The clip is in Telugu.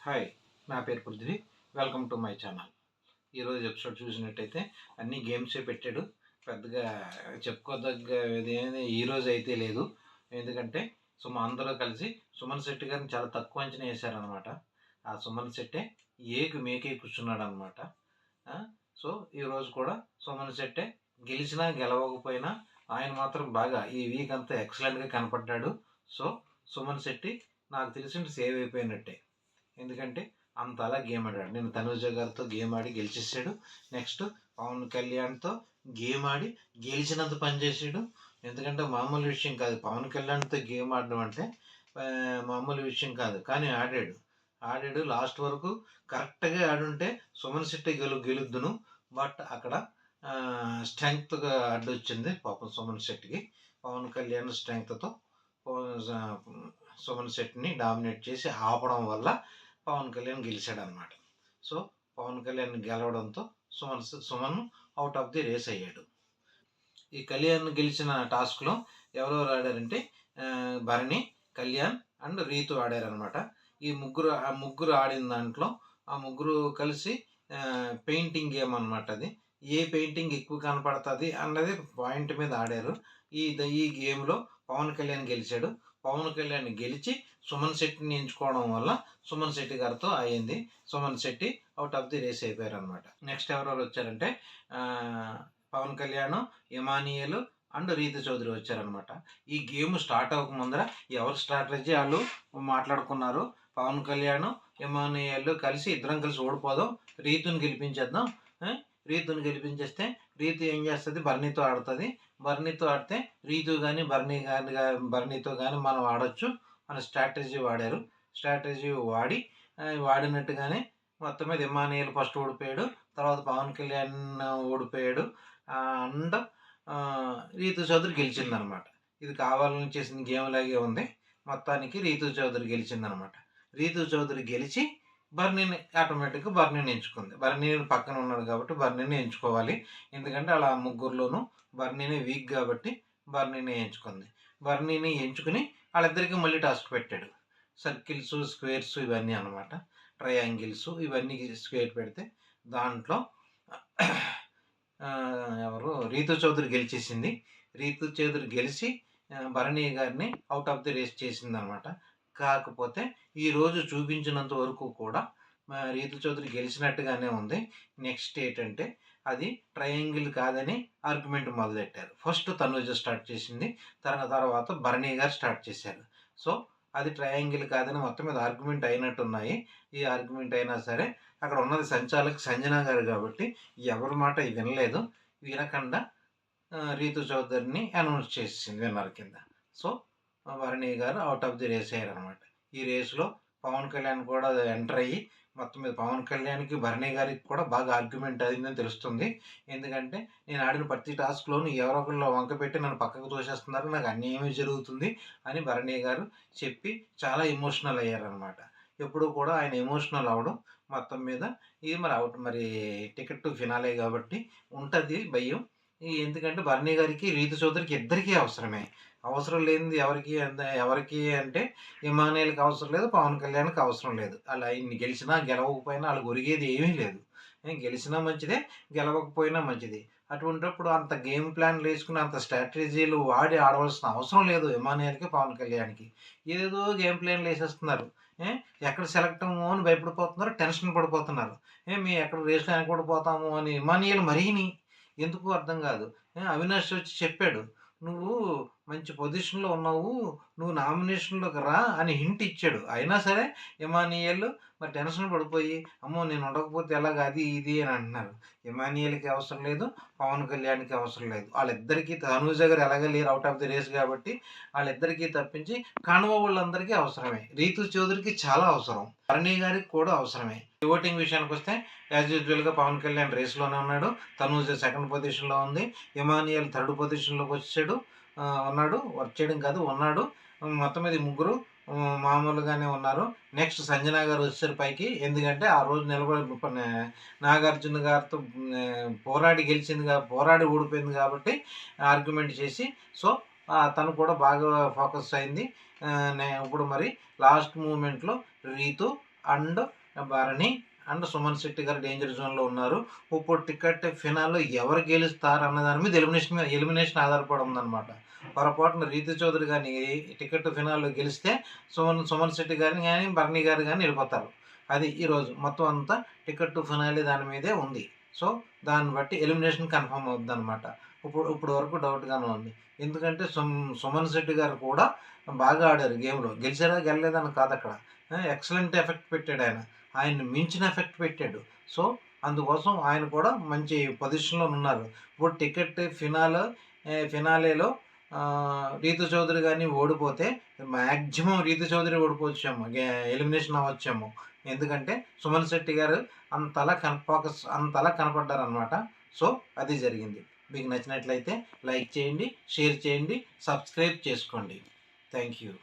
హాయ్, నా పేరు Prithvi. Welcome to my channel. ఈరోజు ఎపిసోడ్ చూసినట్టయితే అన్ని గేమ్సే పెట్టాడు. పెద్దగా చెప్పుకోదగ్గది ఈరోజు అయితే లేదు. ఎందుకంటే అందరూ కలిసి సుమన్ శెట్టి గారిని చాలా తక్కువ అంచనా వేశారనమాట. ఆ సుమన్ శెట్టే ఏకు మేకే కూర్చున్నాడు అనమాట. సో ఈరోజు కూడా సుమన్ శెట్టే గెలిచినా గెలవకపోయినా ఆయన మాత్రం బాగా ఈ వీక్ అంతా ఎక్సలెంట్గా కనపడ్డాడు. సో సుమన్ శెట్టి నాకు తెలిసి సేవ్ అయిపోయినట్టే. ఎందుకంటే అంతలా గేమ్ ఆడాడు. నేను తనుజ గారితో గేమ్ ఆడి గెలిచేసాడు. నెక్స్ట్ పవన్ కళ్యాణ్తో గేమ్ ఆడి గెలిచినంత పనిచేసాడు. ఎందుకంటే మామూలు విషయం కాదు. పవన్ కళ్యాణ్తో గేమ్ ఆడడం అంటే మామూలు విషయం కాదు. కానీ ఆడాడు లాస్ట్ వరకు కరెక్ట్గా ఆడుంటే సుమన్ శెట్టి గెలుద్దును. బట్ అక్కడ స్ట్రెంగ్త్గా అడ్డొచ్చింది పాపం సుమన్ శెట్టికి. పవన్ కళ్యాణ్ స్ట్రెంగ్త్తో సుమన్ శెట్టిని డామినేట్ చేసి ఆపడం వల్ల పవన్ కళ్యాణ్ గెలిచాడు అనమాట. సో పవన్ కళ్యాణ్ గెలవడంతో Suman out of the race అయ్యాడు. ఈ కళ్యాణ్ గెలిచిన టాస్క్లో ఎవరెవరు ఆడారంటే భరణి, కళ్యాణ్ అండ్ రీతు ఆడారనమాట. ఈ ముగ్గురు ఆడిన దాంట్లో ఆ ముగ్గురు కలిసి పెయింటింగ్ గేమ్ అనమాట. అది ఏ పెయింటింగ్ ఎక్కువ కనపడుతుంది అన్నది పాయింట్ మీద ఆడారు. ఈ గేమ్లో పవన్ కళ్యాణ్ గెలిచాడు. పవన్ కళ్యాణ్ గెలిచి సుమన్ శెట్టిని ఎంచుకోవడం వల్ల సుమన్ శెట్టి గారితో అయ్యింది. Suman Shetty out of the race అయిపోయారు అనమాట. నెక్స్ట్ ఎవరెవరు వచ్చారంటే పవన్ కళ్యాణ్, ఇమానియల్ అండ్ రీతు చౌదరి వచ్చారనమాట. ఈ గేమ్ స్టార్ట్ అవ్వక ముందర ఎవరి స్ట్రాటజీ వాళ్ళు మాట్లాడుకున్నారు. పవన్ కళ్యాణ్, ఇమానియల్ కలిసి ఇద్దరం కలిసి ఓడిపోదాం, రీతుని గెలిపించేద్దాం. రీతుని గెలిపించేస్తే రీతు ఏం చేస్తుంది, బర్నీతో ఆడుతుంది. బర్నీతో ఆడితే రీతు కానీ బర్నీతో కానీ మనం ఆడొచ్చు అని స్ట్రాటజీ వాడారు. స్ట్రాటజీ వాడినట్టుగానే మొత్తం మీద ఇమానియల్ ఫస్ట్ ఓడిపోయాడు. తర్వాత పవన్ కళ్యాణ్ ఓడిపోయాడు. అండ్ రీతు చౌదరి గెలిచిందనమాట. ఇది కావాలని చేసిన గేమ్ లాగే ఉంది. మొత్తానికి రీతు చౌదరి గెలిచిందనమాట. రీతు చౌదరి గెలిచి బర్నీని ఆటోమేటిక్గా బర్నీని ఎంచుకుంది. బర్నీ పక్కన ఉన్నాడు కాబట్టి బర్నీని ఎంచుకోవాలి. ఎందుకంటే అలా ముగ్గురులోనూ బర్నీని వీక్ కాబట్టి బర్నీని ఎంచుకుంది. బర్నీని ఎంచుకుని వాళ్ళిద్దరికీ మళ్ళీ టాస్క్ పెట్టాడు. సర్కిల్స్, స్క్వేర్స్ ఇవన్నీ అనమాట. ట్రయాంగిల్స్ ఇవన్నీ స్క్వేర్ పెడితే దాంట్లో ఎవరు రీతు చౌదరి గెలిచేసింది. రీతు చౌదరి గెలిచి భరణి గారిని అవుట్ ఆఫ్ ది రేస్ చేసింది అనమాట. కాకపోతే ఈరోజు చూపించినంత వరకు కూడా రీతు చౌదరి గెలిచినట్టుగానే ఉంది. నెక్స్ట్ ఏంటంటే అది ట్రయాంగిల్ కాదని ఆర్గ్యుమెంట్ మొదలెట్టారు. ఫస్ట్ తనుజ స్టార్ట్ చేసింది, తర్వాత భరణి గారు స్టార్ట్ చేశారు. సో అది ట్రయాంగిల్ కాదని మొత్తం మీద ఆర్గ్యుమెంట్ అయినట్టున్నాయి. ఈ ఆర్గ్యుమెంట్ అయినా సరే అక్కడ ఉన్నది సంచాలక్ సంజన గారు కాబట్టి ఎవరి మాట వినలేదు. వినకుండా రీతు చౌదరిని అనౌన్స్ చేసింది విన్నర్ కింద. So Bharani garu out of the race అయ్యారనమాట. ఈ రేస్లో పవన్ కళ్యాణ్ కూడా ఎంటర్ అయ్యి మొత్తం మీద పవన్ కళ్యాణ్కి భరణి గారికి కూడా బాగా ఆర్గ్యుమెంట్ అయిందని తెలుస్తుంది. ఎందుకంటే నేను ఆడిన ప్రతి టాస్క్లోనూ ఎవరో ఒకళ్ళు వంక పెట్టి నన్ను పక్కకు తోసేస్తున్నారు, నాకు అన్యాయమే జరుగుతుంది అని భరణి గారు చెప్పి చాలా ఎమోషనల్ అయ్యారనమాట. ఎప్పుడు కూడా ఆయన ఎమోషనల్ అవ్వడం మొత్తం మీద ఇది మరి టికెట్ టు ఫినాలే కాబట్టి ఉంటుంది భయం. ఎందుకంటే భరణి గారికి రీతు చౌదరికి ఇద్దరికీ అవసరం లేనిది ఎవరికి అంటే ఇమానియల్కి అవసరం లేదు, పవన్ కళ్యాణ్కి అవసరం లేదు. అలా ఇన్ని గెలిచినా గెలవకపోయినా వాళ్ళకి ఒరిగేది ఏమీ లేదు. గెలిచినా మంచిదే, గెలవకపోయినా మంచిది. అటువంటిప్పుడు అంత గేమ్ ప్లాన్లు వేసుకుని అంత స్ట్రాటజీలు వాడి ఆడవలసిన అవసరం లేదు ఇమానియల్కి, పవన్ కళ్యాణ్కి. ఏదో గేమ్ ప్లాన్లు వేసేస్తున్నారు. ఎక్కడ సెలెక్ట్ అవ్వము అని భయపడిపోతున్నారు, టెన్షన్ పడిపోతున్నారు. మేము ఎక్కడ రేస్లో వెనకబడిపోతాము అని ఇమానియల్ మరీని ఎందుకు అర్థం కాదు. అవినాష్ వచ్చి చెప్పాడు, నువ్వు మంచి పొజిషన్లో ఉన్నావు, నువ్వు నామినేషన్లోకి రా అని హింట్ ఇచ్చాడు. అయినా సరే ఇమానియల్ మరి టెన్షన్ పడిపోయి అమ్మో నేను ఉండకపోతే ఎలాగ అది ఇది అని అంటున్నారు. ఇమానియల్కి అవసరం లేదు, పవన్ కళ్యాణ్కి అవసరం లేదు. వాళ్ళిద్దరికీ తనూజ గారు ఎలాగ లేరు అవుట్ ఆఫ్ ది రేస్ కాబట్టి వాళ్ళిద్దరికీ తప్పించి కణవ వాళ్ళందరికీ అవసరమే. రీతు చౌదరికి చాలా అవసరం, భరణి గారికి కూడా అవసరమే. ఓటింగ్ విషయానికి వస్తే యాజ్ యూజువల్గా పవన్ కళ్యాణ్ రేస్లోనే ఉన్నాడు, తనూజ సెకండ్ పొజిషన్లో ఉంది, ఇమానియల్ థర్డ్ పొజిషన్లోకి ఉన్నాడు. మొత్తం మీద ముగ్గురు మామూలుగానే ఉన్నారు. నెక్స్ట్ సంజన గారు వచ్చారు పైకి. ఎందుకంటే ఆ రోజు నిలబడి నాగార్జున గారితో పోరాడి ఓడిపోయింది కాబట్టి ఆర్గ్యుమెంట్ చేసి సో తను కూడా బాగా ఫోకస్ అయింది. ఇప్పుడు మరి లాస్ట్ మూమెంట్లో రీతు అండ్ భరణి అండ్ సుమన్ శెట్టి గారు డేంజర్ జోన్లో ఉన్నారు. ఇప్పుడు టికెట్ ఫినాల్లో ఎవరు గెలుస్తారు అన్న దాని మీద ఎలిమినేషన్ ఆధారపడి ఉందన్నమాట. పొరపాటున రీతు చౌదరి గారిని టికెట్ ఫినాల్లో గెలిస్తే సుమన్ శెట్టి గారిని కానీ భరణి గారు కానీ వెళ్ళిపోతారు. అది ఈరోజు మొత్తం అంతా టికెట్ ఫినాలే దాని మీదే ఉంది. సో దాన్ని బట్టి ఎలిమినేషన్ కన్ఫర్మ్ అవుద్ది అనమాట. ఇప్పుడు వరకు డౌట్గానే ఉంది. ఎందుకంటే సుమన్ శెట్టి గారు కూడా బాగా ఆడారు గేమ్లో. గెలిచారా గెలలేదని కాదు అక్కడ. ఎక్సలెంట్ ఎఫెక్ట్ పెట్టాడు ఆయన. ఆయన్ని మించిన ఎఫెక్ట్ పెట్టాడు. సో అందుకోసం ఆయన కూడా మంచి పొజిషన్లో ఉన్నారు. ఇప్పుడు టికెట్ ఫినాలేలో రీతు చౌదరి గారిని ఓడిపోతే మ్యాక్సిమం రీతు చౌదరి ఓడిపోవచ్చేమో, ఎలిమినేషన్ అవ్వచ్చేమో. ఎందుకంటే సుమన్ శెట్టి గారు అంతలా కనపడ్డారనమాట. సో అది జరిగింది. మీకు నచ్చినట్లయితే లైక్ చేయండి, షేర్ చేయండి, సబ్స్క్రైబ్ చేసుకోండి. Thank you.